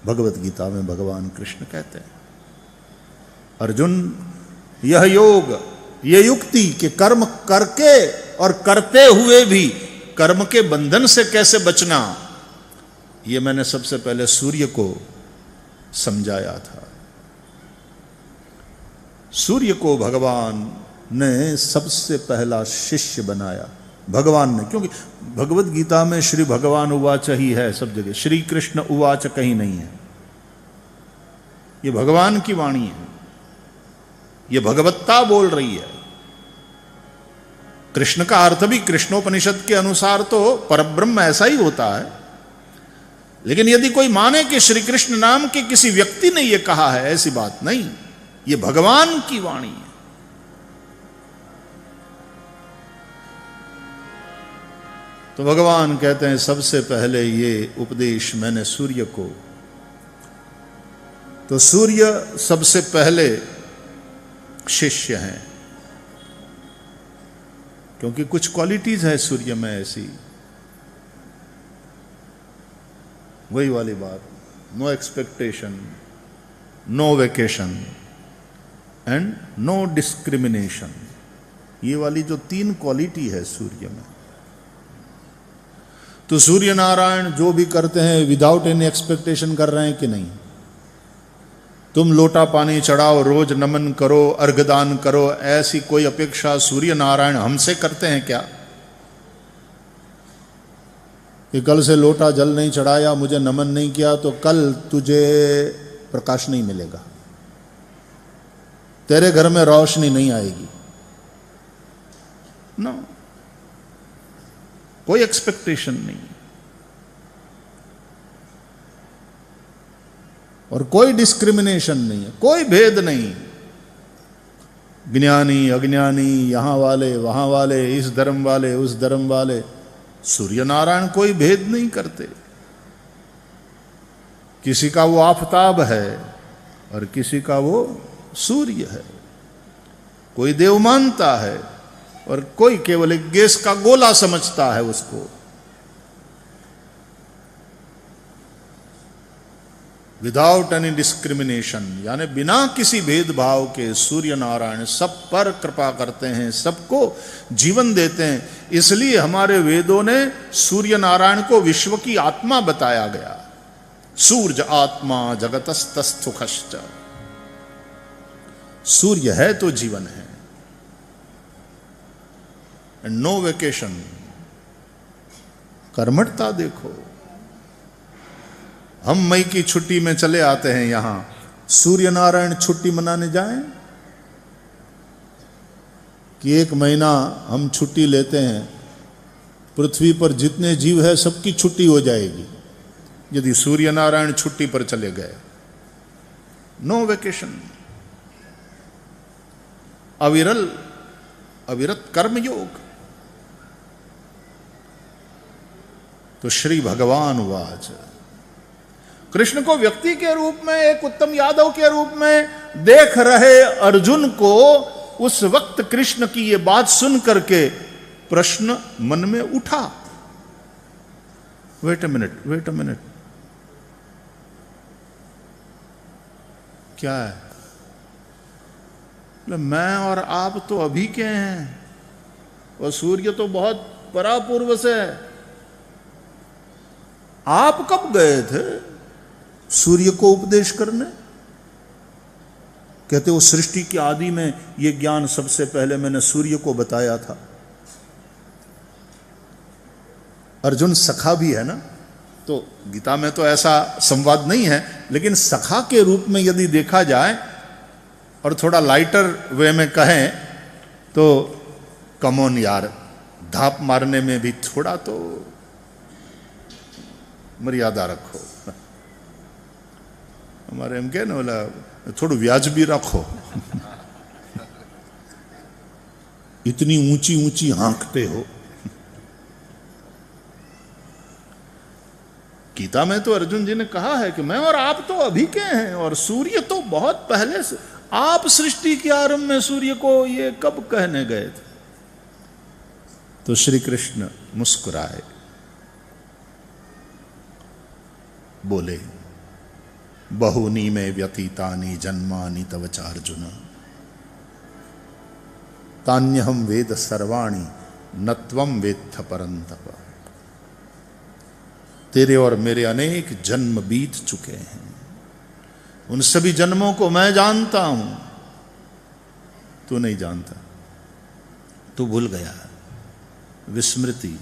भगवत गीता में भगवान कृष्ण कहते हैं, अर्जुन यह योग, ये युक्ति कि कर्म करके और करते हुए भी कर्म के बंधन से कैसे बचना, ये मैंने सबसे पहले सूर्य को समझाया था। सूर्य को भगवान ने सबसे पहला शिष्य बनाया, भगवान ने, क्योंकि भगवत गीता में श्री भगवान उवाच ही है सब जगह, श्री कृष्ण उवाच कहीं नहीं है। ये भगवान की वाणी है, ये भगवत्ता बोल रही है। कृष्ण का अर्थ भी कृष्णोपनिषद के अनुसार तो परब्रह्म ऐसा ही होता है, लेकिन यदि कोई माने कि श्री कृष्ण नाम के किसी व्यक्ति ने यह कहा है, ऐसी बात नहीं, यह भगवान की वाणी है। तो भगवान कहते हैं सबसे पहले ये उपदेश मैंने सूर्य को, तो सूर्य सबसे पहले शिष्य हैं, क्योंकि कुछ क्वालिटीज है सूर्य में ऐसी, वही वाली बात, no expectation, no vacation and no discrimination, ये वाली जो 3 क्वालिटी है सूर्य में। तो सूर्य नारायण जो भी करते हैं विदाउट एनी एक्सपेक्टेशन कर रहे हैं कि नहीं? तुम लोटा पानी चढ़ाओ, रोज नमन करो, अर्घदान करो, ऐसी कोई अपेक्षा सूर्य नारायण हमसे करते हैं क्या? कि कल से लोटा जल नहीं चढ़ाया, मुझे नमन नहीं किया तो कल तुझे प्रकाश नहीं मिलेगा, तेरे घर में रोशनी नहीं आएगी। नो, कोई एक्सपेक्टेशन नहीं और कोई डिस्क्रिमिनेशन नहीं है, कोई भेद नहीं, ज्ञानी अज्ञानी, यहां वाले वहां वाले, इस धर्म वाले उस धर्म वाले, सूर्य नारायण कोई भेद नहीं करते। किसी का वो आफताब है और किसी का वो सूर्य है, कोई देव मानता है और कोई केवल एक गैस का गोला समझता है उसको। विदाउट एनी डिस्क्रिमिनेशन, यानी बिना किसी भेदभाव के सूर्य नारायण सब पर कृपा करते हैं, सबको जीवन देते हैं। इसलिए हमारे वेदों ने सूर्य नारायण को विश्व की आत्मा बताया गया। सूर्य आत्मा जगतस्तस्थुखश्च, सूर्य है तो जीवन है। एंड नो वेकेशन, कर्मठता देखो। हम मई की छुट्टी में चले आते हैं यहां, सूर्य नारायण छुट्टी मनाने जाएं कि 1 महीना हम छुट्टी लेते हैं, पृथ्वी पर जितने जीव है सबकी छुट्टी हो जाएगी यदि सूर्य नारायण छुट्टी पर चले गए। नो वेकेशन, अविरल अविरत कर्मयोग। तो श्री भगवान वाच, कृष्ण को व्यक्ति के रूप में, एक उत्तम यादव के रूप में देख रहे अर्जुन को उस वक्त कृष्ण की यह बात सुन करके प्रश्न मन में उठा, वेट अ मिनट, क्या है? मैं और आप तो अभी के हैं और सूर्य तो बहुत परापूर्व से है। आप कब गए थे सूर्य को उपदेश करने? कहते वो सृष्टि की आदि में ये ज्ञान सबसे पहले मैंने सूर्य को बताया था। अर्जुन सखा भी है ना, तो गीता में तो ऐसा संवाद नहीं है, लेकिन सखा के रूप में यदि देखा जाए और थोड़ा लाइटर वे में कहें तो कमोन यार, धाप मारने में भी थोड़ा तो मर्यादा रखो। हमारे हम कहे ना, बोला थोड़ा व्याज भी रखो। इतनी ऊंची ऊंची हाँकते हो। गीता में तो अर्जुन जी ने कहा है कि मैं और आप तो अभी के हैं और सूर्य तो बहुत पहले से। आप सृष्टि के आरंभ में सूर्य को ये कब कहने गए थे? तो श्री कृष्ण मुस्कुराए, बोले बहुनी में व्यतीतानि जन्मानि तव च अर्जुन तान्यहम वेद सर्वाणि न त्वं वेत्थ परन्तप। तेरे और मेरे अनेक जन्म बीत चुके हैं, उन सभी जन्मों को मैं जानता हूं, तू नहीं जानता, तू भूल गया। विस्मृति।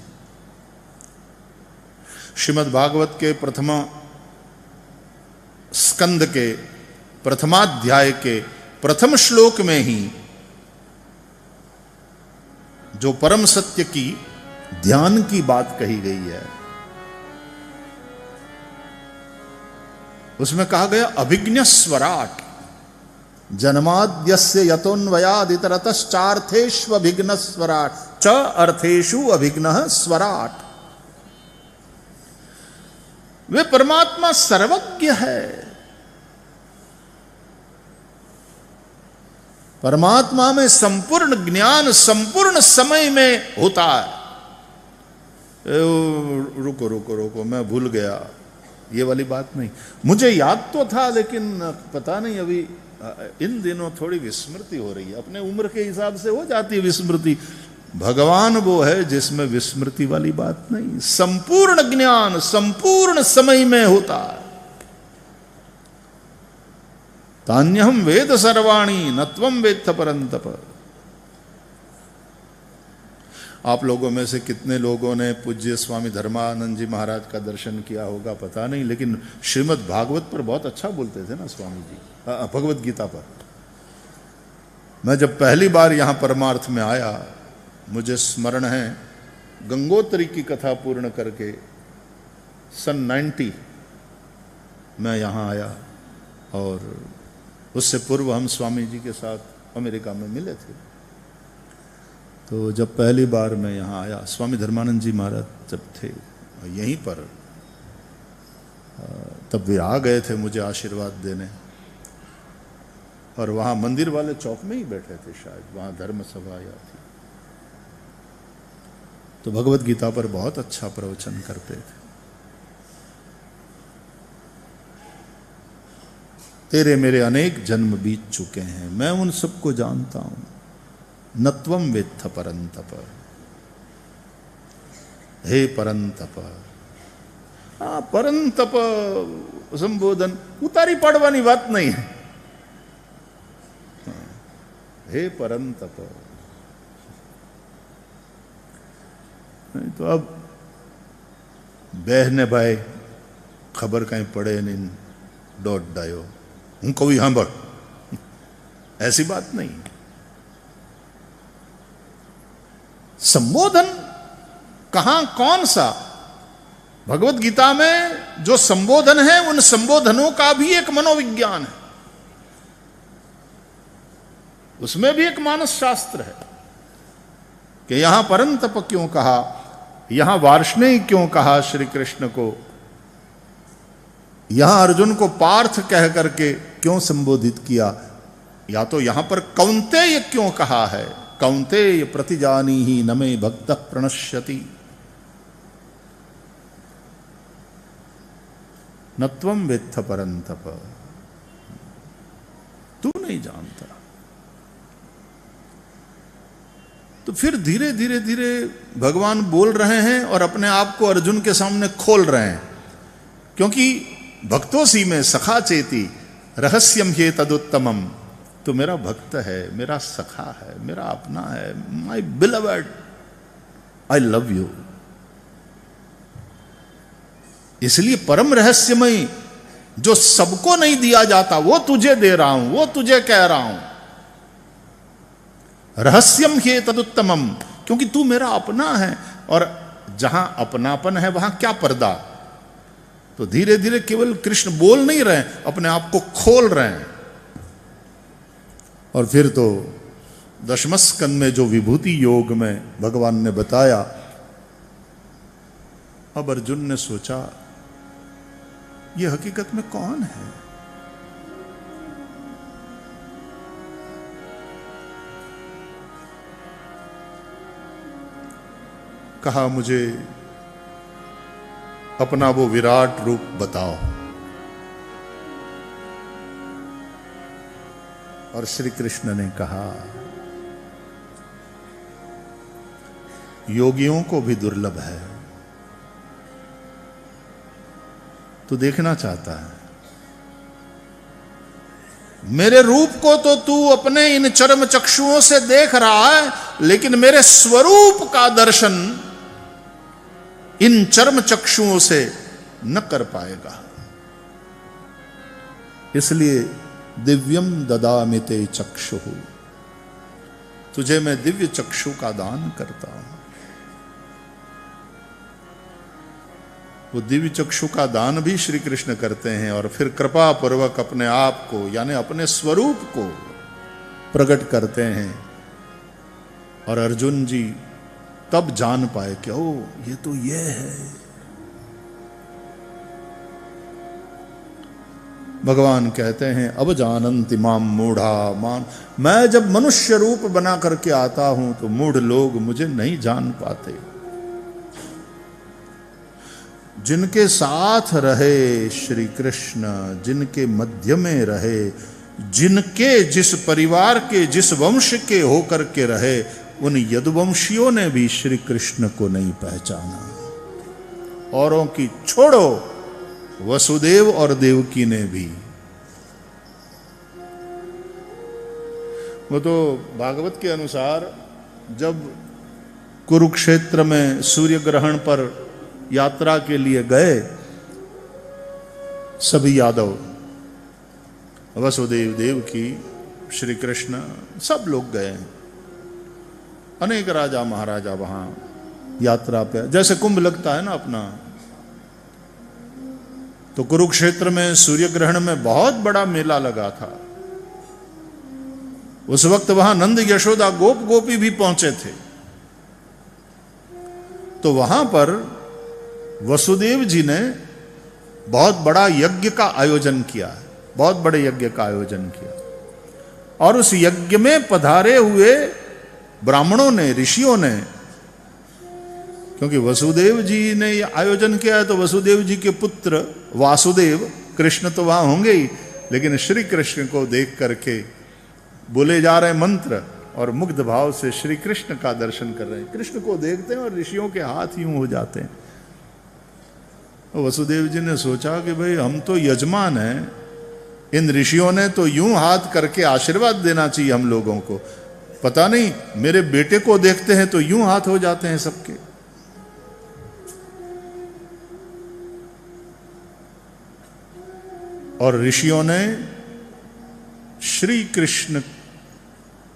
श्रीमद् भागवत के प्रथमा स्कंद के प्रथमाध्याय के प्रथम श्लोक में ही जो परम सत्य की ध्यान की बात कही गई है, उसमें कहा गया अभिज्ञ स्वराट जन्माद्यस्य यतोन्वयादितरतश्चार्थेष्वभिघ्न स्वराट च अर्थेषु अभिघ्न स्वराट। वे परमात्मा सर्वज्ञ है। परमात्मा में संपूर्ण ज्ञान संपूर्ण समय में होता है। रुको रुको रुको, मैं भूल गया, ये वाली बात नहीं। मुझे याद तो था लेकिन पता नहीं, अभी इन दिनों थोड़ी विस्मृति हो रही है। अपने उम्र के हिसाब से हो जाती है विस्मृति। भगवान वो है जिसमें विस्मृति वाली बात नहीं। संपूर्ण ज्ञान संपूर्ण समय में होता है। तान्यहम वेद सर्वाणि न त्वं वेत्थ परन्तप। आप लोगों में से कितने लोगों ने पूज्य स्वामी धर्मानंद जी महाराज का दर्शन किया होगा पता नहीं, लेकिन श्रीमद् भागवत पर बहुत अच्छा बोलते थे ना स्वामी जी, भगवत गीता पर। मैं जब पहली बार यहां परमार्थ में आया, मुझे स्मरण है गंगोत्री की कथा पूर्ण करके सन 90 मैं यहां आया, और उससे पूर्व हम स्वामी जी के साथ अमेरिका में मिले थे। तो जब पहली बार मैं यहाँ आया, स्वामी धर्मानंद जी महाराज जब थे यहीं पर, तब वे आ गए थे मुझे आशीर्वाद देने, और वहाँ मंदिर वाले चौक में ही बैठे थे शायद, वहाँ धर्म सभा या थी। तो भगवत गीता पर बहुत अच्छा प्रवचन करते थे। तेरे मेरे अनेक जन्म बीत चुके हैं, मैं उन सबको जानता हूं। न त्वं वेत्थ परन्तप। हे परन्तप। परन्तप संबोधन उतारी पाड़वानी बात नहीं है। हे परन्तप। नहीं तो अब बहने भाई खबर कहीं पड़े नहीं डोट डायो हूं कोई हां बड़, ऐसी बात नहीं। संबोधन कहां कौन सा? भगवत गीता में जो संबोधन है उन संबोधनों का भी एक मनोविज्ञान है, उसमें भी एक मानस शास्त्र है कि यहां परंतप क्यों कहा, यहां वार्ष्णेय क्यों कहा श्री कृष्ण को, यहां अर्जुन को पार्थ कह करके क्यों संबोधित किया, या तो यहां पर कौन्तेय क्यों कहा है, कौन्तेय प्रतिजानीहि न मे भक्तः प्रणश्यति। न त्वं वेत्थ परन्तप। तू नहीं जानता। तो फिर धीरे धीरे धीरे भगवान बोल रहे हैं और अपने आप को अर्जुन के सामने खोल रहे हैं, क्योंकि भक्तोसी में सखा चेती रहस्यम हे तदुत्तमम। तो मेरा भक्त है, मेरा सखा है, मेरा अपना है, my beloved, I love you. इसलिए परम रहस्यमय जो सबको नहीं दिया जाता वो तुझे दे रहा हूं, वो तुझे कह रहा हूं। रहस्यम हे तदुत्तमम, क्योंकि तू मेरा अपना है, और जहां अपनापन है वहां क्या पर्दा। तो धीरे धीरे केवल कृष्ण बोल नहीं रहे, अपने आप को खोल रहे हैं। और फिर तो दशम स्कंद में जो विभूति योग में भगवान ने बताया, अब अर्जुन ने सोचा ये हकीकत में कौन है। कहा मुझे अपना वो विराट रूप बताओ। और श्री कृष्ण ने कहा, योगियों को भी दुर्लभ है। तू देखना चाहता है, मेरे रूप को तो तू अपने इन चर्म चक्षुओं से देख रहा है, लेकिन मेरे स्वरूप का दर्शन इन चर्म चक्षुओं से न कर पाएगा। इसलिए दिव्यम ददामि ते चक्षुः, तुझे मैं दिव्य चक्षु का दान करता हूं। वो दिव्य चक्षु का दान भी श्री कृष्ण करते हैं और फिर कृपा पूर्वक अपने आप को यानी अपने स्वरूप को प्रकट करते हैं। और अर्जुन जी तब जान पाए कि ओ ये तो ये है। भगवान कहते हैं, अब जानन्ति माम मूढ़ा मान, मैं जब मनुष्य रूप बना करके आता हूं तो मूढ़ लोग मुझे नहीं जान पाते। जिनके साथ रहे श्री कृष्ण, जिनके मध्य में रहे, जिनके जिस परिवार के जिस वंश के होकर के रहे, उन यदुवंशियों ने भी श्री कृष्ण को नहीं पहचाना। औरों की छोड़ो, वसुदेव और देवकी ने भी। वो तो भागवत के अनुसार जब कुरुक्षेत्र में सूर्य ग्रहण पर यात्रा के लिए गए, सभी यादव, वसुदेव, देवकी, श्री कृष्ण, सब लोग गए। अनेक राजा महाराजा वहां यात्रा पे, जैसे कुंभ लगता है ना अपना, तो कुरुक्षेत्र में सूर्य ग्रहण में बहुत बड़ा मेला लगा था। उस वक्त वहां नंद यशोदा गोप गोपी भी पहुंचे थे। तो वहां पर वसुदेव जी ने बहुत बड़ा यज्ञ का आयोजन किया, बहुत बड़े यज्ञ का आयोजन किया। और उस यज्ञ में पधारे हुए ब्राह्मणों ने, ऋषियों ने, क्योंकि वसुदेव जी ने आयोजन किया है तो वसुदेव जी के पुत्र वासुदेव, कृष्ण तो वहां होंगे ही, लेकिन श्री कृष्ण को देख करके बोले जा रहे मंत्र और मुग्ध भाव से श्री कृष्ण का दर्शन कर रहे हैं। कृष्ण को देखते हैं और ऋषियों के हाथ यूं हो जाते हैं। वसुदेव जी ने सोचा कि भाई हम तो यजमान हैं, इन ऋषियों ने तो यूं हाथ करके आशीर्वाद देना चाहिए हम लोगों को, पता नहीं मेरे बेटे को देखते हैं तो यूं हाथ हो जाते हैं सबके। और ऋषियों ने श्री कृष्ण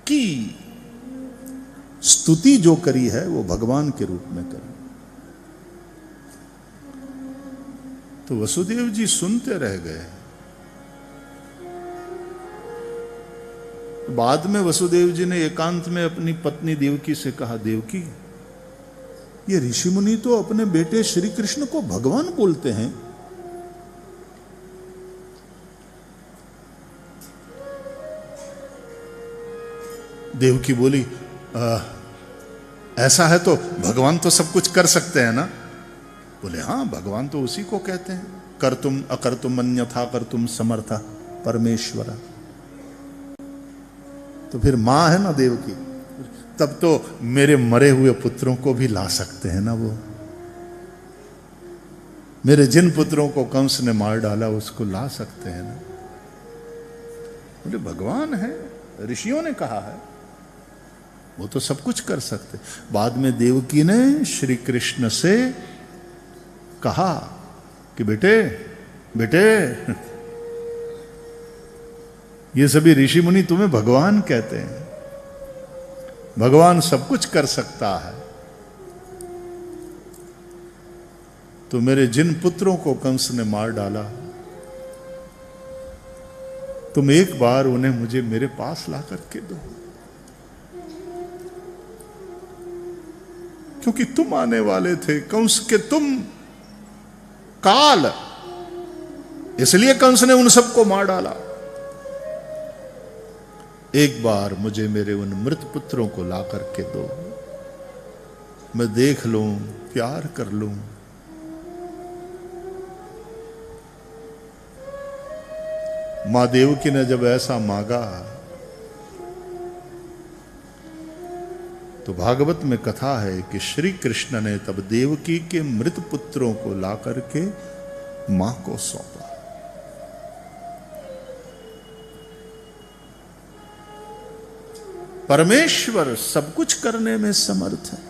की स्तुति जो करी है वो भगवान के रूप में करी। तो वसुदेव जी सुनते रह गए। बाद में वसुदेव जी ने एकांत में अपनी पत्नी देवकी से कहा, देवकी, ये ऋषि मुनि तो अपने बेटे श्री कृष्ण को भगवान बोलते हैं। देवकी बोली, ऐसा है तो भगवान तो सब कुछ कर सकते हैं ना। बोले, हाँ, भगवान तो उसी को कहते हैं, कर्तुम अकर्तुम अन्यथा कर्तुम समर्था परमेश्वर। तो फिर मां है ना देवकी, तब तो मेरे मरे हुए पुत्रों को भी ला सकते हैं ना वो। मेरे जिन पुत्रों को कंस ने मार डाला उसको ला सकते हैं ना। बोले, भगवान है, ऋषियों ने कहा है, वो तो सब कुछ कर सकते। बाद में देवकी ने श्री कृष्ण से कहा कि बेटे बेटे, ये सभी ऋषि मुनि तुम्हें भगवान कहते हैं, भगवान सब कुछ कर सकता है। तो मेरे जिन पुत्रों को कंस ने मार डाला, तुम एक बार उन्हें मुझे मेरे पास ला करके दो, क्योंकि तुम आने वाले थे कंस के, तुम काल, इसलिए कंस ने उन सबको मार डाला। एक बार मुझे मेरे उन मृत पुत्रों को ला करके दो, मैं देख लूं, प्यार कर लूं। मां देवकी ने जब ऐसा मांगा तो भागवत में कथा है कि श्री कृष्ण ने तब देवकी के मृत पुत्रों को ला करके मां को सौंपा। परमेश्वर सब कुछ करने में समर्थ है।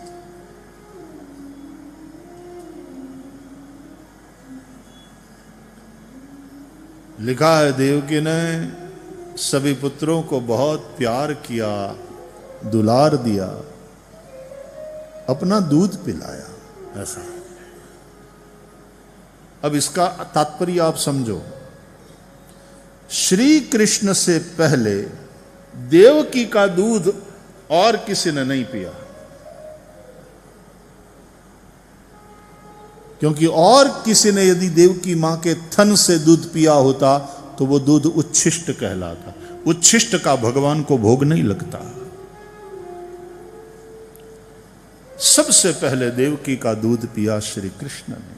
लिखा है देवकी ने सभी पुत्रों को बहुत प्यार किया, दुलार दिया, अपना दूध पिलाया। ऐसा अब इसका तात्पर्य आप समझो। श्री कृष्ण से पहले देवकी का दूध और किसी ने नहीं पिया, क्योंकि और किसी ने यदि देवकी मां के थन से दूध पिया होता तो वो दूध उच्छिष्ट कहलाता। उच्छिष्ट का भगवान को भोग नहीं लगता। सबसे पहले देवकी का दूध पिया श्री कृष्ण ने,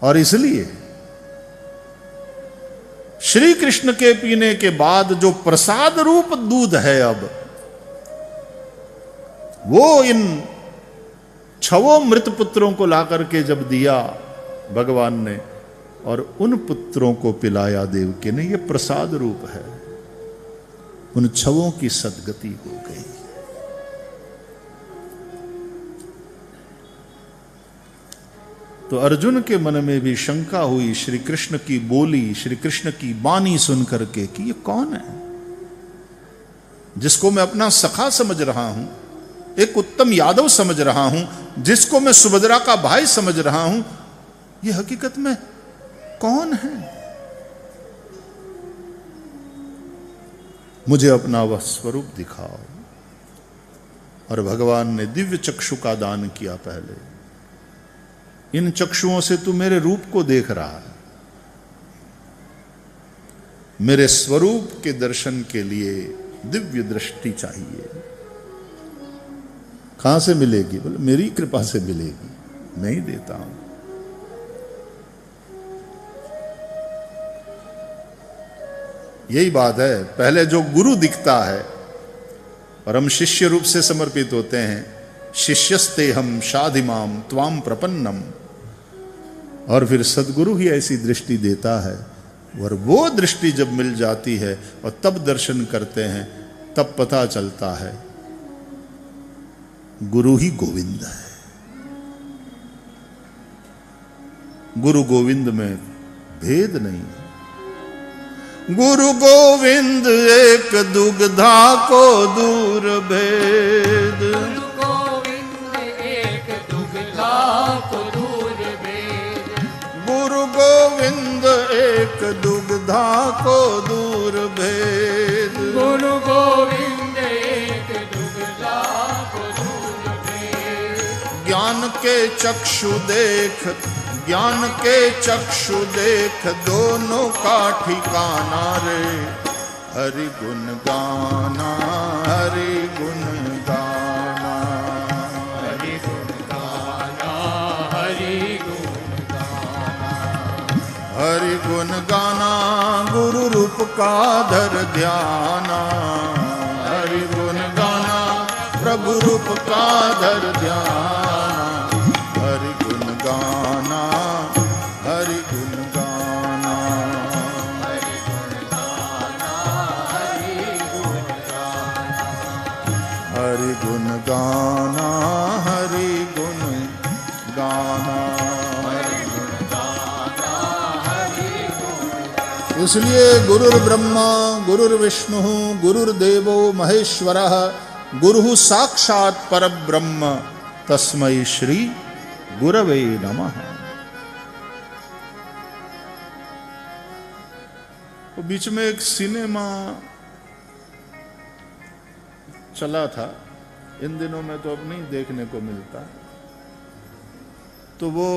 और इसलिए श्री कृष्ण के पीने के बाद जो प्रसाद रूप दूध है, अब वो इन 6 मृत पुत्रों को लाकर के जब दिया भगवान ने और उन पुत्रों को पिलाया देवकी ने, ये प्रसाद रूप है। उन 6 की सद्गति हो गई। तो अर्जुन के मन में भी शंका हुई श्री कृष्ण की बोली, श्री कृष्ण की वाणी सुन करके कि ये कौन है जिसको मैं अपना सखा समझ रहा हूं, एक उत्तम यादव समझ रहा हूं, जिसको मैं सुभद्रा का भाई समझ रहा हूं, ये हकीकत में कौन है? मुझे अपना वह स्वरूप दिखाओ। और भगवान ने दिव्य चक्षु का दान किया। पहले इन चक्षुओं से तू मेरे रूप को देख रहा है, मेरे स्वरूप के दर्शन के लिए दिव्य दृष्टि चाहिए। कहां से मिलेगी? बोले मेरी कृपा से मिलेगी, मैं ही देता हूं। यही बात है। पहले जो गुरु दिखता है और हम शिष्य रूप से समर्पित होते हैं, शिष्यस्ते हम शाधिमाम त्वाम प्रपन्नम, और फिर सदगुरु ही ऐसी दृष्टि देता है। और वो दृष्टि जब मिल जाती है और तब दर्शन करते हैं, तब पता चलता है गुरु ही गोविंद है। गुरु गोविंद में भेद नहीं। गुरु गोविंद एक दुग्धा को दूर भेद, गुरु गोविंद एक दुग्धा को दूर भेद, गुरु गोविंद एक दुग्धा को दूर भेद, गुरु गोविंद एक दुग्धा को दूर भेद। ज्ञान के चक्षु देख, ज्ञान के चक्षु देख दोनों का ठिकाना रे। हरि गुण गाना, हरि गुण गाना, हरि गुण गाना, हरि गुण गाना, हरि गुण गाना, गुरु रूप का धर ध्याना। हरि गुण गाना, प्रभु रूप का धर ध्याना। हरि गुण गाना, हरि गुण गाना, हरि गुण गाना, हरि गुण गाना, हरि गुण गाना, हरि गुण गाना, हरि गुण गाना, हरि गुण। इसलिए गुरुर्ब्रह्मा गुरुर्विष्णु गुरुर्देवो महेश्वरः गुरुः साक्षात् परब्रह्म तस्मै श्री गुरवे नमः। तो बीच में एक सिनेमा चला था, इन दिनों में तो अब नहीं देखने को मिलता, तो वो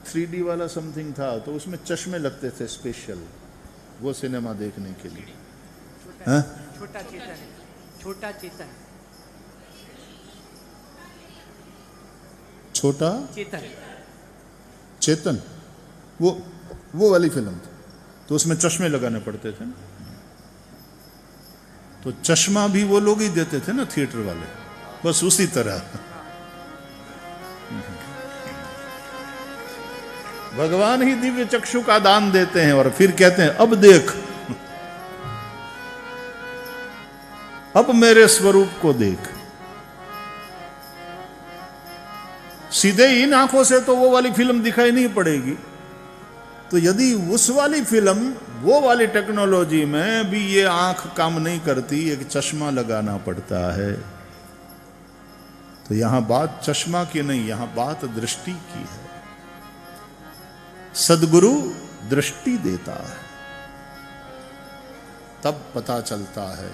3D वाला समथिंग था, तो उसमें चश्मे लगते थे स्पेशल वो सिनेमा देखने के लिए। छोटा चेतन, छोटा चेतन, छोटा चेतन, चेतन, वो वाली फिल्म थी, तो उसमें चश्मे लगाने पड़ते थे। तो चश्मा भी वो लोग ही देते थे ना, थिएटर वाले, बस उसी तरह भगवान ही दिव्य चक्षु का दान देते हैं और फिर कहते हैं अब देख, अब मेरे स्वरूप को देख। सीधे इन आंखों से तो वो वाली फिल्म दिखाई नहीं पड़ेगी, तो यदि उस वाली फिल्म, वो वाली टेक्नोलॉजी में भी ये आंख काम नहीं करती, एक चश्मा लगाना पड़ता है। तो यहां बात चश्मा की नहीं, यहां बात दृष्टि की है। सद्गुरु दृष्टि देता है, तब पता चलता है।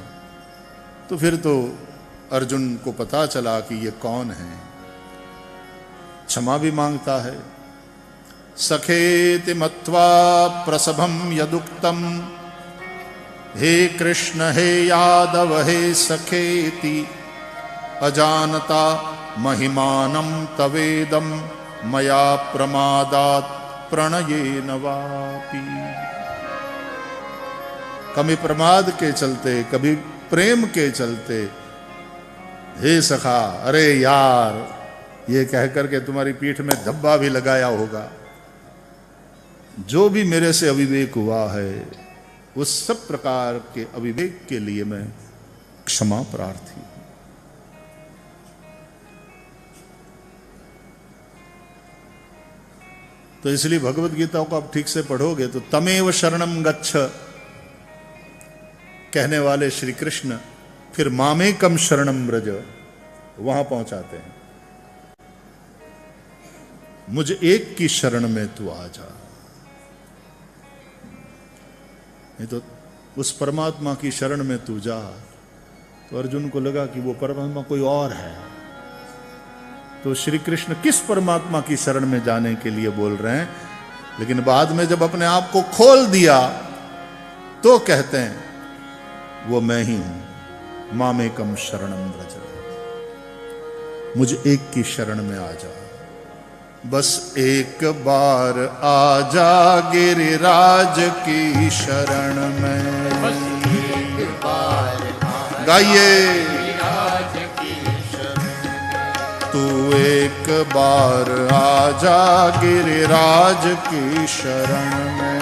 तो फिर तो अर्जुन को पता चला कि ये कौन है। क्षमा भी मांगता है। सखेति मत्वा प्रसभम यदुक्तम, हे कृष्ण हे यादव हे सखेति, अजानता महिमानं तवेदम मया प्रमादात् प्रणयेन वापि। कभी प्रमाद के चलते, कभी प्रेम के चलते, हे सखा, अरे यार, ये कहकर के तुम्हारी पीठ में धब्बा भी लगाया होगा। जो भी मेरे से अविवेक हुआ है, उस सब प्रकार के अविवेक के लिए मैं क्षमा प्रार्थी हूं। तो इसलिए भगवत गीता को आप ठीक से पढ़ोगे तो तमेव शरणम गच्छ कहने वाले श्री कृष्ण फिर मामेकम शरणम व्रज वहां पहुंचाते हैं। मुझ एक की शरण में तू आ जा। नहीं तो उस परमात्मा की शरण में तू जा। तो अर्जुन को लगा कि वो परमात्मा कोई और है। तो श्री कृष्ण किस परमात्मा की शरण में जाने के लिए बोल रहे हैं, लेकिन बाद में जब अपने आप को खोल दिया तो कहते हैं वो मैं ही हूं। मामेकम शरणम व्रज, मुझ एक की शरण में आ जा। बस एक बार आ जा गिरिराज की शरण में। बस एक बार गाइए, गिरिराज की शरण में। तू एक बार आ जा गिरिराज की शरण में।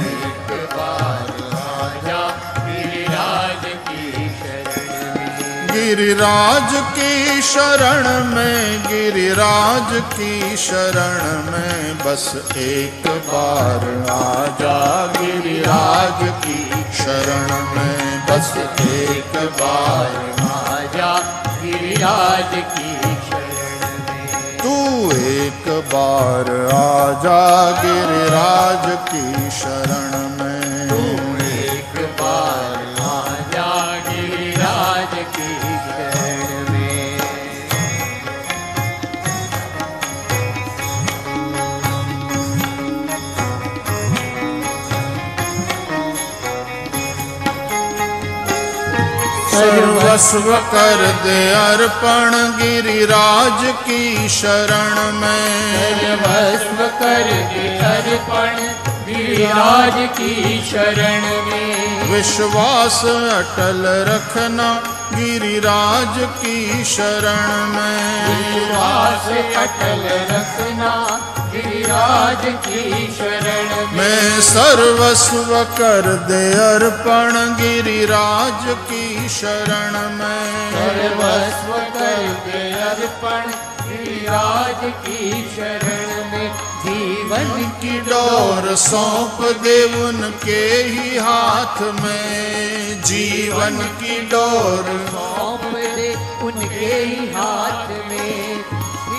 एक बार आ जा गिरिराज की शरण में। गिरिराज की शरण में, गिरिराज की शरण में, बस एक बार आ जा गिरिराज की शरण में। बस एक बार आ जा गिरिराज की शरण में। तू एक बार आ जा गिरिराज की शरण में। तू एक बार आ जा गिरिराज की शरण में। सर्वस्व कर दे अर्पण गिरिराज की शरण में। सर्वस्व कर दे अर्पण गिरिराज की शरण में। विश्वास अटल रखना गिरिराज की शरण में। विश्वास अटल रखना गिरिराज की शरण में। मैं सर्वस्व कर दे अर्पण गिरिराज की शरण में। सर्वस्व कर दे अर्पण गिरिराज की शरण में। जीवन की डोर सौंप दे उनके ही हाथ में। जीवन की डोर सौंप दे उनके ही हाथ में।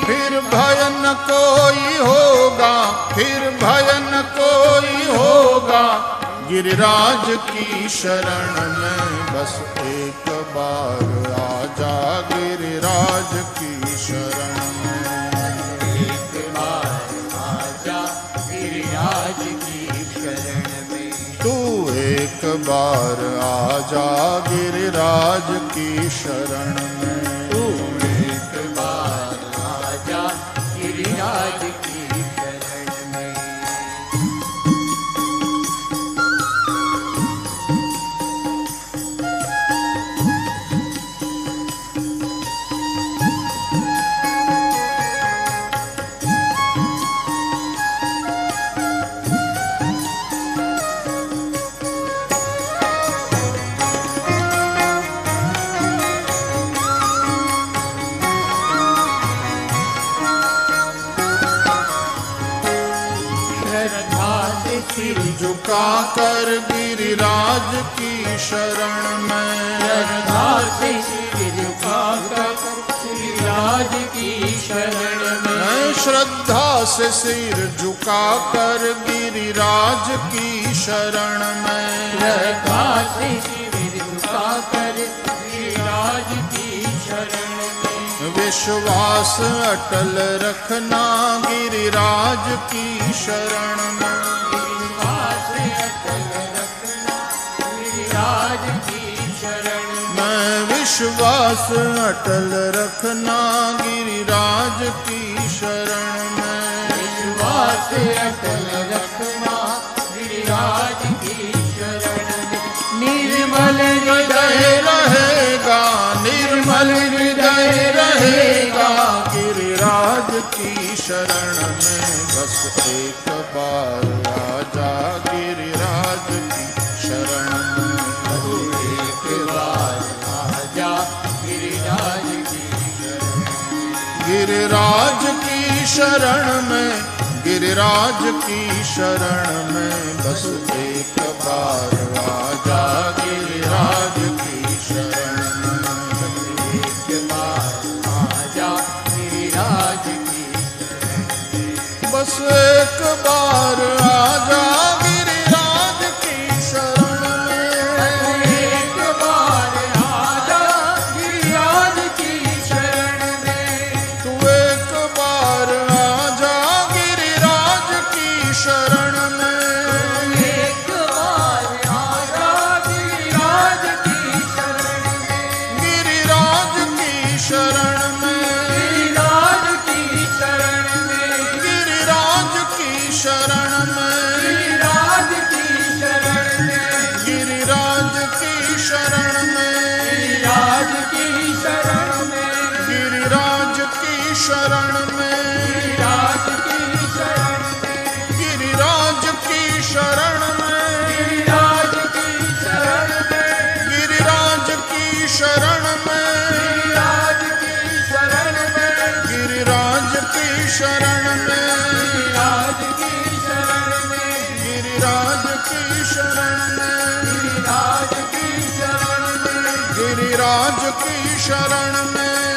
फिर भय न कोई होगा, फिर भय न कोई होगा गिरिराज की शरण में। बस एक बार आ जा गिरिराज की शरण में। एक बार आ जा गिरिराज की शरण में। तू एक बार आ जा गिरिराज की शरण में। तू एक बार आ जा गिरिराज की शरण में। सिर झुका कर गिरिराज की शरण में, श्रद्धा से सिर झुकाकर गिरिराज की शरण में, मैं श्रद्धा से सिर झुका कर गिरिराज की शरण में, श्रद्धा से सिर झुकाकर गिरिराज की शरण में, विश्वास अटल रखना गिरिराज की शरण में, विश्वास अटल रखना गिरिराज की शरण में, मैं विश्वास अटल रखना गिरिराज की शरण में, विश्वास अटल रखना गिरिराज की शरण में, निर्मल हृदय रहेगा, निर्मल हृदय रहेगा गिरिराज की शरण में, बस एक बार आजा गिरिराज की शरण में, एक बार आजा गिरिराज की शरण में, गिरिराज की शरण में, गिरिराज की शरण में, बस एक बार आजा गिरिराज की शरण में, एक बार आजा गिरिराज की बस एक बार आजा गिरिराज की शरण में, एक बार आजा गिरिराज की शरण में, तू एक बार आजा गिरिराज की शरण में, एक बार आजा गिरिराज की शरण में, गिरिराज की शरण में, गिरिराज की शरण में, गिरिराज की शरण में, गिरिराज की शरण में, गिरिराज की शरण में, गिरिराज की शरण में, गिरिराज की शरण में, गिरिराज की शरण में, गिरिराज की शरण में, गिरिराज की शरण में, गिरिराज की शरण में, गिरिराज की शरण में, गिरिराज की शरण में, गिरिराज की शरण में, गिरिराज की शरण में, गिरिराज की शरण में, गिरिराज की शरण में,